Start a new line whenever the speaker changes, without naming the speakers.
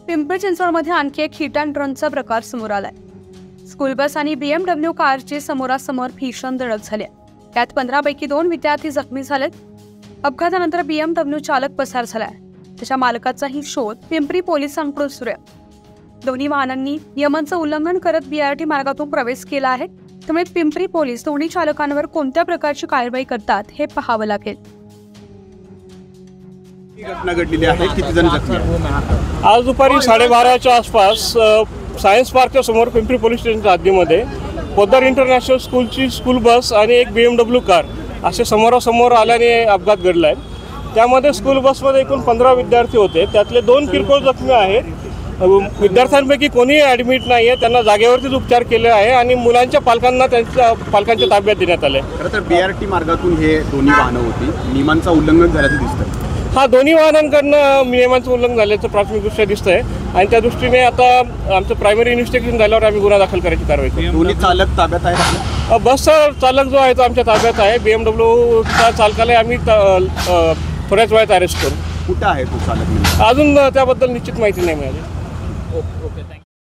पिंपरी चिंचवडमध्ये आणखी एक हिट अँड रनचा प्रकार समोर आलाय। स्कूल बस आणि BMW कारची समोरासमोर भीषण धडक झाली। त्यात 15 पैकी 2 विद्यार्थी जखमी झालेत। अपघातानंतर BMW चालक पसार झालाय। त्याच्या मालकाचाही शोध पिंपरी पोलिसांकडून सुरू आहे। दोन्ही वाहनांनी नियमांचं उल्लंघन करत BRT मार्गातून प्रवेश केला आहे। त्यामुळे पिंपरी पोलीस दोन्ही चालकांवर कोणत्या प्रकारची कारवाई करतात हे पाहावं लागेल।
घटना घडलेली आहे, किती जण जखमी आहेत?
आज दुपारी 12:30च्या आसपास सायन्स पार्कच्या समोर पिंपरी पोलीस स्टेशनच्या हद्दीमध्ये पोद्दार इंटरनॅशनल स्कूलची स्कूल बस आणि एक BMW कार असे समोरासमोर आल्याने अपघात घडला आहे। त्यामध्ये स्कूल बसमध्ये एकूण 15 विद्यार्थी होते, त्यातले 2 किरकोळ जखमी आहेत। विद्यार्थ्यांपैकी कोणीही ॲडमिट नाही आहे, त्यांना जागेवरतीच उपचार केले आहे आणि मुलांच्या पालकांना त्यांच्या पालकांच्या ताब्यात देण्यात आले।
खरं तर BRT मार्गातून हे दोन्ही वाहनं होती, नियमांचं उल्लंघन झाल्याचं दिसतं।
हा, दोन्ही वाहनांकडनं नियमांचं उल्लंघन झाल्याचं प्राथमिकदृष्ट्या दिसतंय आणि त्या दृष्टीने आता आमचं प्रायमरी इन्व्हेस्टिगेशन झाल्यावर आम्ही गुन्हा दाखल करायची कारवाई करू।
दोन्ही चालक ताब्यात आहेत?
बसचा चालक जो आहे तो आमच्या ताब्यात आहे। BMWच्या चालकाला आम्ही थोड्याच वेळात अरेस्ट करू।
कुठं आहे तो चालक?
अजून त्याबद्दल निश्चित माहिती नाही मिळाली।
Okay, thank you.